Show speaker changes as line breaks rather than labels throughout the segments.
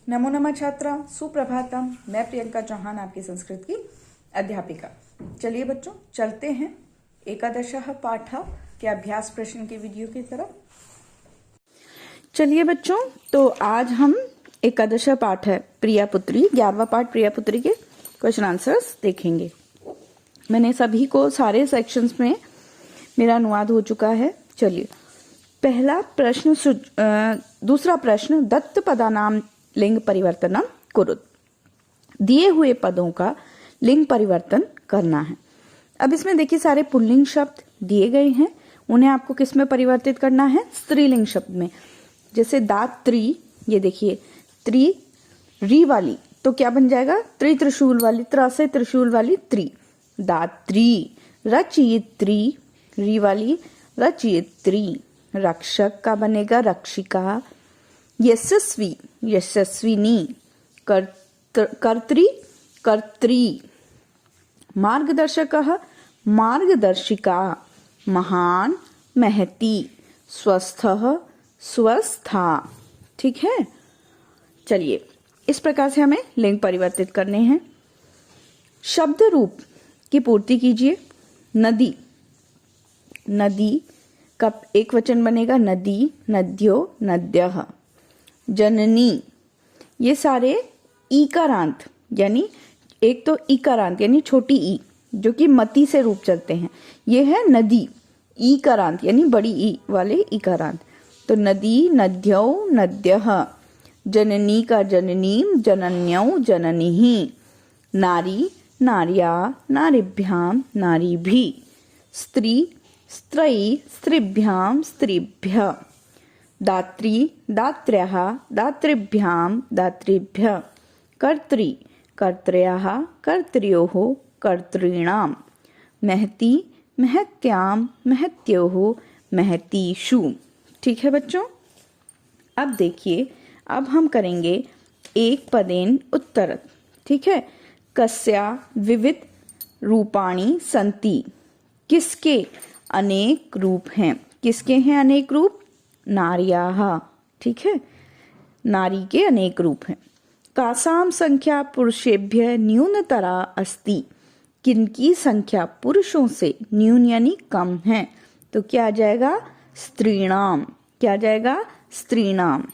नमो नमः छात्रा, सुप्रभातम। मैं प्रियंका चौहान, आपकी संस्कृत की अध्यापिका। चलिए बच्चों, चलते हैं एकादशः पाठ के अभ्यास प्रश्न के वीडियो की तरफ। चलिए बच्चों, तो आज हम एकादश पाठ है प्रिया पुत्री, 11वां पाठ प्रिया पुत्री के क्वेश्चन आंसर्स देखेंगे। मैंने सभी को सारे सेक्शंस में मेरा अनुवाद हो चुका है। चलिए, पहला प्रश्न, दूसरा प्रश्न, दत्त पदानाम लिंग परिवर्तनम कुरुत। दिए हुए पदों का लिंग परिवर्तन करना है। अब इसमें देखिए सारे पुल्लिंग शब्द दिए गए हैं, उन्हें आपको किस में परिवर्तित करना है? स्त्रीलिंग शब्द में। जैसे दात्री, ये देखिए त्रि री वाली, तो क्या बन जाएगा? त्रिशूल वाली, त्र से त्रिशूल वाली त्रि, दात्री। रचयित्री, री वाली रचयित्री। रक्षक का बनेगा रक्षिका। यशस्वी, यशस्विनी। कर्त्री, कर्त्री। मार्गदर्शकः, मार्गदर्शिका। महान, महती। स्वस्थः, स्वस्था। ठीक है। चलिए, इस प्रकार से हमें लिंग परिवर्तित करने हैं। शब्द रूप की पूर्ति कीजिए। नदी, नदी का एक वचन बनेगा नदी, नद्यो, नद्यः। जननी, ये सारे ईकारांत, यानी एक तो ईकारांत यानी छोटी ई जो कि मति से रूप चलते हैं, ये है नदी। ईकारांत यानी बड़ी ई वाले ईकारांत, तो नदी, नद्यौ, नद्यः। जननी का जननीम, जनन्यौ, जननीः। नारी, नार्या, नारीभ्याम, नारीभिः। स्त्री, स्त्रयी, स्त्रीभ्याम, स्त्रीभ्यः। दात्री, दात्र्यः, दातृभ्याम, दातृभ्यः। कर्त्री, कर्त्र्यः, कर्त्र्योः, कर्तॄणाम्। महती, महत्याम, महत्योः, महतीषु। ठीक है बच्चों। अब देखिए, अब हम करेंगे एक पदेन उत्तरत्। ठीक है। कस्या विविध रूपाणि सन्ति, किसके अनेक रूप हैं? किसके हैं अनेक रूप? नार्याः। ठीक है, नारी के अनेक रूप हैं। कासाम संख्या पुरुषेभ्य न्यूनतरा अस्ति, किनकी संख्या पुरुषों से न्यून यानी कम है, तो क्या आ जाएगा? स्त्रीणाम। क्या आ जाएगा? स्त्रीणाम।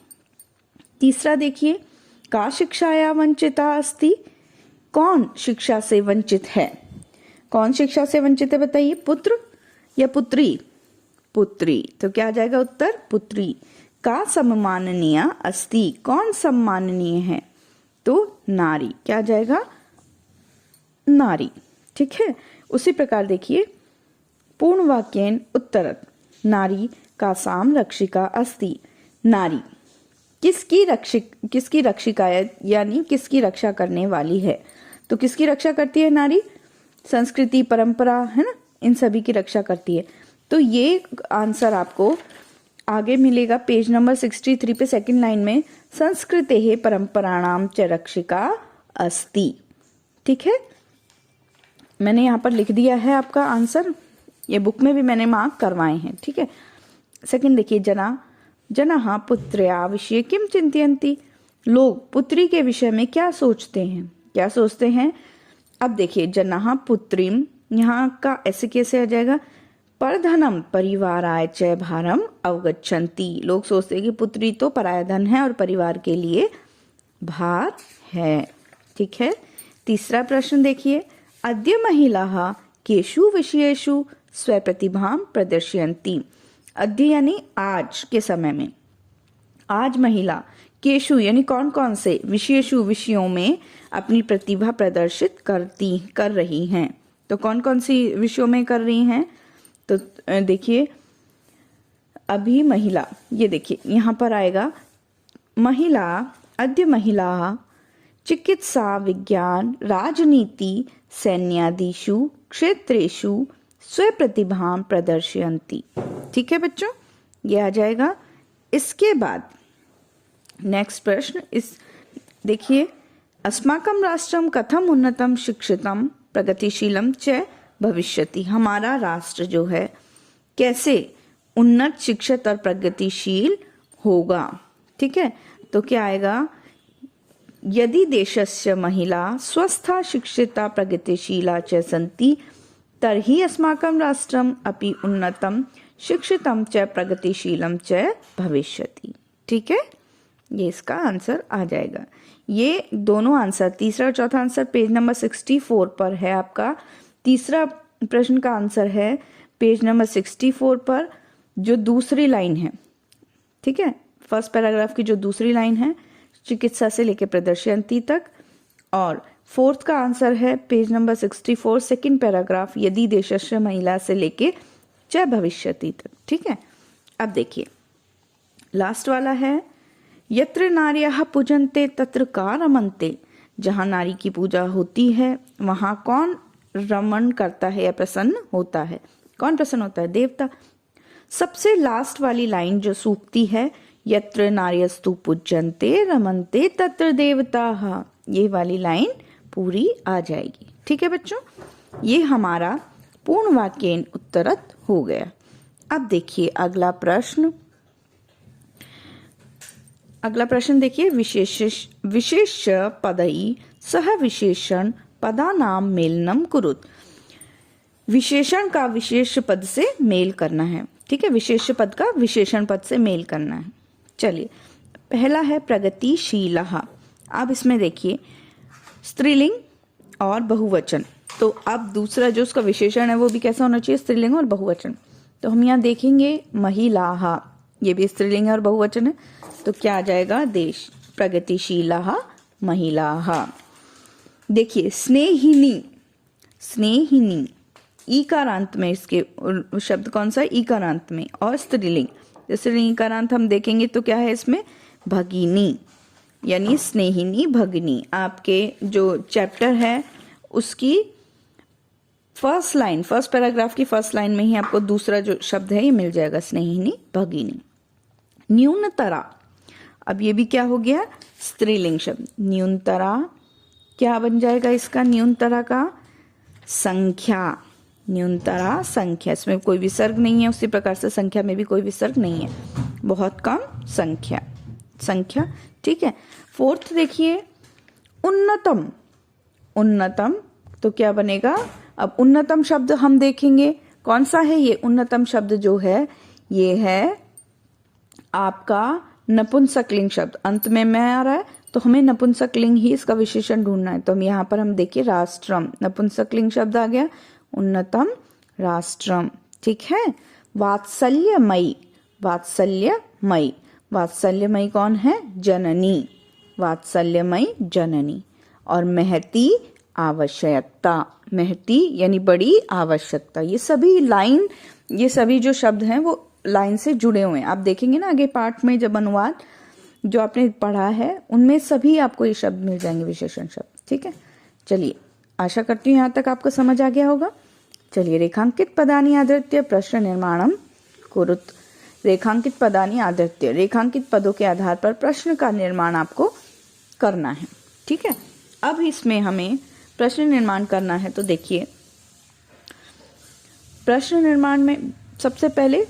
तीसरा देखिए, का शिक्षाया वंचिता अस्ति, कौन शिक्षा से वंचित है? कौन शिक्षा से वंचित है बताइए? पुत्र या पुत्री? पुत्री, तो क्या आ जाएगा उत्तर? पुत्री। का सम्माननीय अस्ति, कौन सम्माननीय है? तो नारी। क्या आ जाएगा? नारी। ठीक है। उसी प्रकार देखिए, पूर्ण वाक्येन उत्तरत्। नारी का साम रक्षिका अस्ति। नारी किसकी रक्षिका है, यानी किसकी रक्षा करने वाली है? तो किसकी रक्षा करती है नारी? संस्कृति, परंपरा, है ना, इन सभी की रक्षा करती है। तो ये आंसर आपको आगे मिलेगा पेज नंबर 63 पे सेकंड लाइन में। संस्कृतेः परंपराणाम च रक्षिका अस्ति। ठीक है, मैंने यहाँ पर लिख दिया है आपका आंसर, ये बुक में भी मैंने मार्क करवाए हैं। ठीक है। सेकंड देखिए, जनः पुत्र्या विषये किम चिंतयन्ति, लोग पुत्री के विषय में क्या सोचते हैं? क्या सोचते हैं? अब देखिए, जनः पुत्रीम, यहाँ का ऐसे कैसे आ जाएगा? परधनम परिवाराय च भारम अवगच्छन्ति, लोग सोचते हैं कि पुत्री तो पराया धन है और परिवार के लिए भार है। ठीक है। तीसरा प्रश्न देखिए, अद्य महिलाः केषु विषयेषु स्वप्रतिभां प्रदर्शयन्ति। अद्य यानी आज के समय में, आज महिला, केषु यानी कौन कौन से, विषयेषु विषयों में अपनी प्रतिभा प्रदर्शित कर रही हैं। तो कौन कौन सी विषयों में कर रही हैं? तो देखिए, अभी महिला, ये देखिए यहाँ पर आएगा महिला, अद्य महिला चिकित्सा, विज्ञान, राजनीति, सैन्यादिषु क्षेत्रेषु स्वप्रतिभां प्रदर्शयन्ति। ठीक है बच्चों, ये आ जाएगा। इसके बाद नेक्स्ट प्रश्न, इस देखिए, अस्माकं राष्ट्रम कथम उन्नतम शिक्षितम प्रगतिशीलम च भविष्यति, हमारा राष्ट्र जो है कैसे उन्नत, शिक्षित और प्रगतिशील होगा। ठीक है, तो क्या आएगा? यदि देशस्य महिला स्वस्था शिक्षिता प्रगतिशीला च सन्ति तर्हि अस्माकं राष्ट्रम् अपि उन्नतं शिक्षितं च प्रगतिशीलं च भविष्यति। ठीक है, ये इसका आंसर आ जाएगा। ये दोनों आंसर, तीसरा और चौथा आंसर पेज नंबर 64 पर है आपका। तीसरा प्रश्न का आंसर है पेज नंबर 64 पर, जो दूसरी लाइन है। ठीक है, फर्स्ट पैराग्राफ की जो दूसरी लाइन है, चिकित्सा से लेकर प्रदर्शनती तक, और फोर्थ का आंसर है पेज नंबर 64 सेकंड पैराग्राफ, यदि देशस्य महिला से लेके च भविष्यति तक। ठीक है, अब देखिए लास्ट वाला है, यत्र नार्यः पूजन्ते तत्र का रमन्ते। जहां नारी की पूजा होती है वहां कौन रमण करता है या प्रसन्न होता है? कौन प्रसन्न होता है? देवता। सबसे लास्ट वाली लाइन जो सूक्ति है, यत्र नार्यस्तु पूज्यन्ते रमन्ते तत्र देवताः, ये वाली लाइन पूरी आ जाएगी। ठीक है बच्चों, ये हमारा पूर्ण वाक्येन उत्तरत हो गया। अब देखिए अगला प्रश्न देखिए, विशेष पदई सह विशेषण पदानाम मेलनम कुरुत। विशेषण का विशेष पद से मेल करना है। ठीक है, विशेष पद का विशेषण पद से मेल करना है। चलिए, पहला है प्रगतिशीलः। अब इसमें देखिए स्त्रीलिंग और बहुवचन, तो अब दूसरा जो उसका विशेषण है वो भी कैसा होना चाहिए? स्त्रीलिंग और बहुवचन। तो हम यहाँ देखेंगे महिलाः, ये भी स्त्रीलिंग और बहुवचन है, तो क्या आ जाएगा? देश प्रगतिशीलः महिलाः। देखिए स्नेहिनी, स्नेहिनी ईकारांत में, इसके शब्द कौन सा? ईकारांत में, और स्त्रीलिंग। स्त्रीलिंग ईकारांत हम देखेंगे तो क्या है इसमें? भगिनी, यानी स्नेहिनी भगिनी। आपके जो चैप्टर है उसकी फर्स्ट लाइन, फर्स्ट पैराग्राफ की फर्स्ट लाइन में ही आपको दूसरा जो शब्द है ये मिल जाएगा, स्नेहिनी भगिनी। न्यूनतरा, अब ये भी क्या हो गया? स्त्रीलिंग शब्द। न्यूनतरा क्या बन जाएगा इसका? न्यूनतरा का संख्या। न्यूनतरा संख्या, इसमें कोई विसर्ग नहीं है, उसी प्रकार से संख्या में भी कोई विसर्ग नहीं है, बहुत कम संख्या, संख्या। ठीक है, फोर्थ देखिए उन्नतम। उन्नतम तो क्या बनेगा? अब उन्नतम शब्द हम देखेंगे कौन सा है ये उन्नतम शब्द जो है, ये है आपका नपुंसकलिंग शब्द। अंत में मैं आ रहा है तो हमें नपुंसकलिंग ही इसका विशेषण ढूंढना है। तो हम यहाँ पर हम देखिए राष्ट्रम, नपुंसकलिंग शब्द आ गया, उन्नतम राष्ट्रम। ठीक है, वात्सल्यमयी, वात्सल्यमयी, वात्सल्यमयी कौन है? जननी, वात्सल्यमयी जननी। और महती आवश्यकता, महती यानी बड़ी आवश्यकता। ये सभी लाइन, ये सभी जो शब्द हैं वो लाइन से जुड़े हुए हैं। आप देखेंगे ना आगे पाठ में जब अनुवाद जो आपने पढ़ा है उनमें सभी आपको ये शब्द मिल जाएंगे, विशेषण शब्द। ठीक है, चलिए आशा करती हूँ यहाँ तक आपको समझ आ गया होगा। चलिए, रेखांकित पदानि आधृत्य प्रश्न निर्माणम कुरुत। रेखांकित पदानि आधृत्य, रेखांकित पदों के आधार पर प्रश्न का निर्माण आपको करना है। ठीक है, अब इसमें हमें प्रश्न निर्माण करना है। तो देखिए प्रश्न निर्माण में सबसे पहले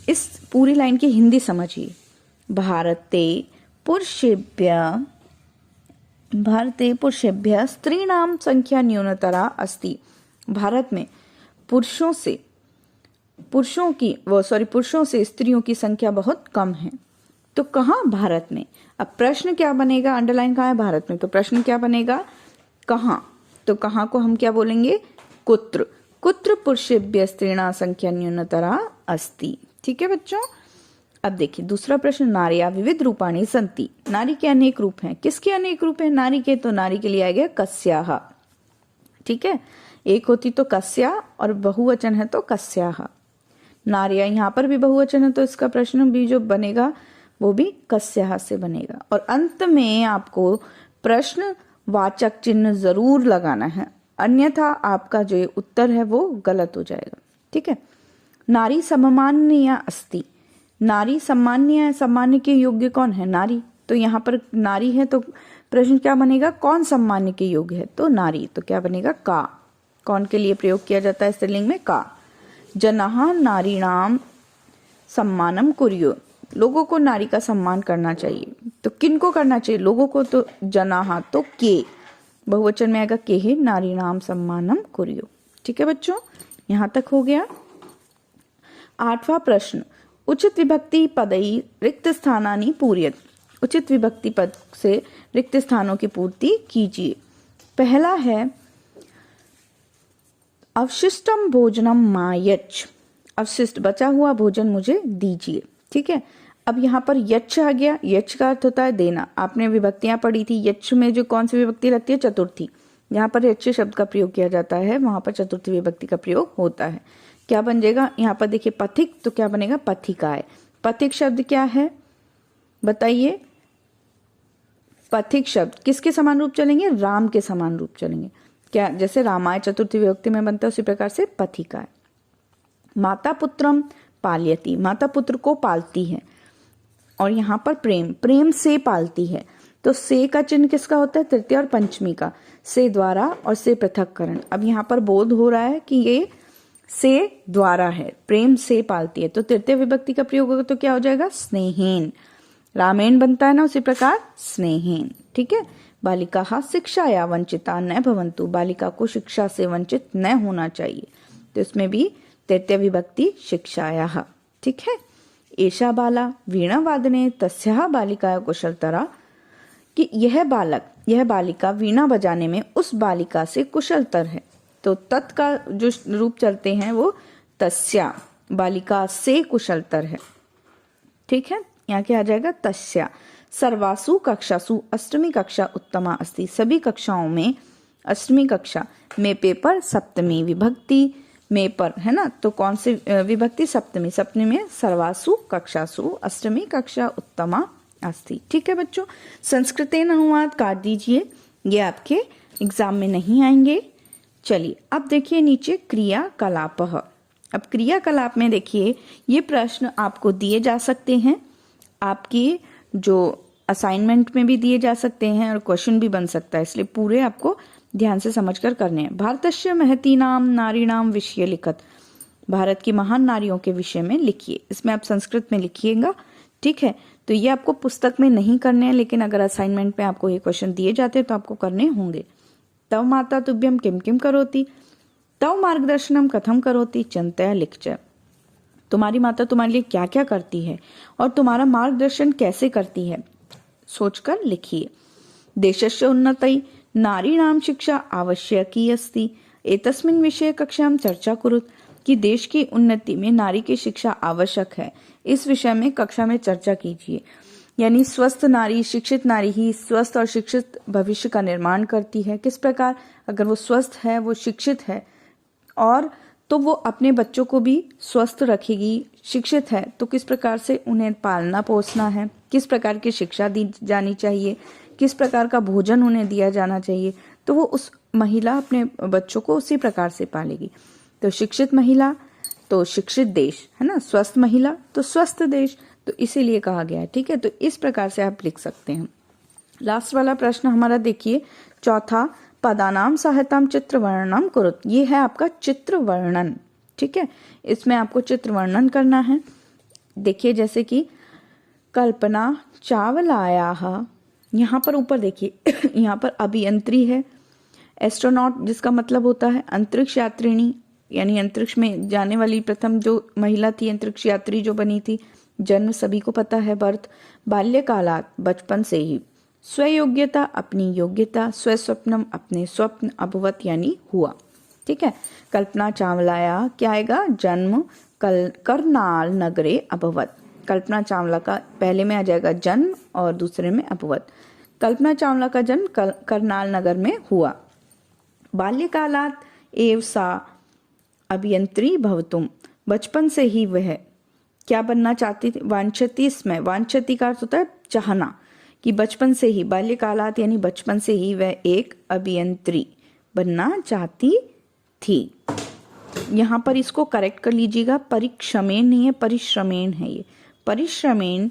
इस पूरी लाइन की हिंदी समझिए। भारते पुरुषेभ्यः स्त्रीणाम संख्या न्यूनतरा अस्ति। भारत में पुरुषों से स्त्रियों की संख्या बहुत कम है। तो कहाँ? भारत में। अब प्रश्न क्या बनेगा? अंडरलाइन कहाँ है? भारत में। तो प्रश्न क्या बनेगा? कहाँ? तो कहाँ को हम क्या बोलेंगे? कुत्र। कुत्र पुरुषेभ्यः स्त्रीणां संख्या न्यूनतरा अस्ति। ठीक है बच्चों, अब देखिए दूसरा प्रश्न, नार्या विविध रूपाणि सन्ति। नारी के अनेक रूप हैं। किसके अनेक रूप हैं नारी के? तो नारी के लिए आ गया कस्याः। ठीक है, एक होती तो कस्या और बहुवचन है तो कस्याः। नार्या यहाँ पर भी बहुवचन है तो इसका प्रश्न भी जो बनेगा वो भी कस्याः से बनेगा। और अंत में आपको प्रश्न वाचक चिन्ह जरूर लगाना है, अन्यथा आपका जो उत्तर है वो गलत हो जाएगा। ठीक है, नारी सम्माननीय अस्ति। नारी सम्माननीय है, सम्मान्य के योग्य कौन है? नारी। तो यहाँ पर नारी है तो प्रश्न क्या बनेगा? कौन सम्मान्य के योग्य है? तो नारी। तो क्या बनेगा? का। कौन के लिए प्रयोग किया जाता है स्त्रीलिंग में? का। जनाः नारीणाम सम्मानम कुर्युः। लोगों को नारी का सम्मान करना चाहिए। तो किनको करना चाहिए, लोगों को, तो जनाहा तो के, बहुवचन में आएगा के ही, नारीणाम सम्मानम कुर्यो। ठीक है बच्चों, यहां तक हो गया। 8वां प्रश्न, उचित विभक्ति पदई रिक्त स्थानानि पूर्यत, उचित विभक्ति पद से रिक्त स्थानों की पूर्ति कीजिए। पहला है अवशिष्टम भोजनम मायच, अवशिष्ट बचा हुआ भोजन मुझे दीजिए। ठीक है, अब यहाँ पर यच आ गया, यच का अर्थ होता है देना। आपने विभक्तियां पढ़ी थी, यच में जो कौन सी विभक्ति लगती है, चतुर्थी। जहां पर यच शब्द का प्रयोग किया जाता है वहां पर चतुर्थी विभक्ति का प्रयोग होता है। क्या बन जाएगा, यहाँ पर देखिए पथिक, तो क्या बनेगा, पथिकाय। पथिक शब्द क्या है बताइए, पथिक शब्द किसके समान रूप चलेंगे, राम के समान रूप चलेंगे। क्या, जैसे रामाय चतुर्थी विभक्ति में बनता है उसी प्रकार से पथिकाय। माता पुत्रम पाल्यति, माता पुत्र को पालती है। और यहाँ पर प्रेम, प्रेम से पालती है। तो से का चिन्ह किसका होता है, तृतीय और पंचमी का, से द्वारा और से पृथक्करण। अब यहाँ पर बोध हो रहा है कि ये से द्वारा है, प्रेम से पालती है, तो तृतीय विभक्ति का प्रयोग होगा तो क्या हो जाएगा, स्नेहेन। रामेण बनता है ना, उसी प्रकार स्नेहेन। ठीक है, बालिका शिक्षाया वंचिता न भवंतु, बालिका को शिक्षा से वंचित न होना चाहिए, तो इसमें भी तृतीय विभक्ति शिक्षाया। ठीक है, एषा बाला वीणा वादने तस्याः बालिका कुशलतरा, कि यह बालक, यह बालिका वीणा बजाने में उस बालिका से कुशलतर है। तो तत् का जो रूप चलते हैं वो तस्या, बालिका से कुशलतर है। ठीक है, यहाँ क्या आ जाएगा, तस्या। सर्वासु कक्षासु अष्टमी कक्षा उत्तमा अस्ति, सभी कक्षाओं में, अष्टमी कक्षा में पेपर सप्तमी विभक्ति में पर है ना, तो कौन सी विभक्ति, सप्तमी, सप्तमी में सर्वासु कक्षासु अष्टमी कक्षा उत्तमा अस्ति। ठीक है बच्चों, संस्कृतेन अनुवाद काट दीजिए, ये आपके एग्जाम में नहीं आएंगे। चलिए अब देखिए नीचे क्रियाकलाप। अब क्रियाकलाप में देखिए ये प्रश्न आपको दिए जा सकते हैं, आपकी जो असाइनमेंट में भी दिए जा सकते हैं और क्वेश्चन भी बन सकता है, इसलिए पूरे आपको ध्यान से समझकर करने हैं। भारतस्य महतीनाम नारीणाम विषय लिखत, भारत की महान नारियों के विषय में लिखिए। इसमें आप संस्कृत में लिखिएगा। ठीक है, तो ये आपको पुस्तक में नहीं करने हैं, लेकिन अगर असाइनमेंट में आपको ये क्वेश्चन दिए जाते हैं तो आपको करने होंगे। तव माता तुभ्यम किम किम करोति, तव मार्गदर्शनम कथम करोति, चिंतया लिखच, तुम्हारी माता तुम्हारे लिए क्या क्या करती है और तुम्हारा मार्गदर्शन कैसे करती है, सोचकर लिखिए। देशस्य उन्नतये नारीणाम शिक्षा आवश्यकी अस्ति, एतस्मिन् विषये कक्षायां चर्चा कुरुत, कि देश की उन्नति में नारी की शिक्षा आवश्यक है, इस विषय में कक्षा में चर्चा कीजिए। यानी स्वस्थ नारी, शिक्षित नारी ही स्वस्थ और शिक्षित भविष्य का निर्माण करती है। किस प्रकार, अगर वो स्वस्थ है, वो शिक्षित है, और तो वो अपने बच्चों को भी स्वस्थ रखेगी। शिक्षित है तो किस प्रकार से उन्हें पालना पोसना है, किस प्रकार की शिक्षा दी जानी चाहिए, किस प्रकार का भोजन उन्हें दिया जाना चाहिए, तो वो उस महिला अपने बच्चों को उसी प्रकार से पालेगी। तो शिक्षित महिला तो शिक्षित देश है ना, स्वस्थ महिला तो स्वस्थ देश, तो इसीलिए कहा गया है। ठीक है, तो इस प्रकार से आप लिख सकते हैं। लास्ट वाला प्रश्न हमारा देखिए, चौथा, पदानाम सहायताम चित्र वर्णनम कुरुत, ये है आपका चित्र वर्णन। ठीक है, इसमें आपको चित्र वर्णन करना है। देखिए जैसे कि कल्पना चावलाया, यहाँ पर ऊपर देखिए यहाँ पर अभियंत्री है, एस्ट्रोनॉट जिसका मतलब होता है अंतरिक्ष यात्रिणी, यानी अंतरिक्ष में जाने वाली प्रथम जो महिला थी, अंतरिक्ष यात्री जो बनी थी। जन्म सभी को पता है, बर्थ, बाल्यकालात बचपन से ही, स्वयोग्यता अपनी योग्यता, स्वस्वप्नम अपने स्वप्न, अभवत यानी हुआ। ठीक है, कल्पना चावलाया क्या आएगा, जन्म करनाल नगरे अभवत, कल्पना चावला का पहले में आ जाएगा जन्म और दूसरे में अभवत। कल्पना चावला का जन्म करनाल नगर में हुआ। बाल्यकालात एव सा अभियंत्री भवतुम, बचपन से ही वह क्या बनना चाहती थी, वांछती, इसमें वांछती का अर्थ होता है चाहना, कि बचपन से ही, बाल्यकालात यानी बचपन से ही वह एक अभियंत्री बनना चाहती थी। यहाँ पर इसको करेक्ट कर लीजिएगा, परिश्रमेण नहीं है, परिश्रमेण है ये, परिश्रमेण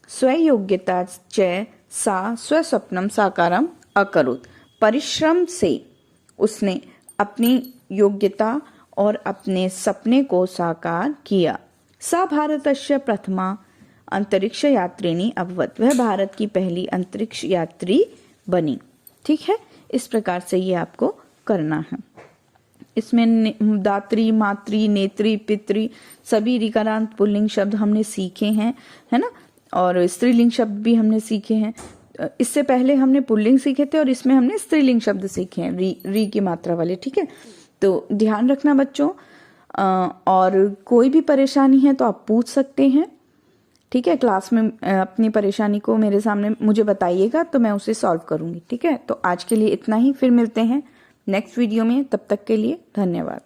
स्वयोग्यता च सा स्वस्वप्नम साकारम अकरुत, परिश्रम से उसने अपनी योग्यता और अपने सपने को साकार किया। सा भारतस्य प्रथमा अंतरिक्ष यात्रिणी अभवत, वह भारत की पहली अंतरिक्ष यात्री बनी। ठीक है, इस प्रकार से ये आपको करना है। इसमें दात्री, मातृ, नेत्री, पितृ सभी ऋकारांत पुल्लिंग शब्द हमने सीखे हैं, है ना, और स्त्रीलिंग शब्द भी हमने सीखे हैं। इससे पहले हमने पुल्लिंग सीखे थे और इसमें हमने स्त्रीलिंग शब्द सीखे हैं, री की मात्रा वाले। ठीक है, तो ध्यान रखना बच्चों, और कोई भी परेशानी है तो आप पूछ सकते हैं। ठीक है, क्लास में अपनी परेशानी को मेरे सामने मुझे बताइएगा तो मैं उसे सॉल्व करूंगी। ठीक है, तो आज के लिए इतना ही, फिर मिलते हैं नेक्स्ट वीडियो में। तब तक के लिए धन्यवाद।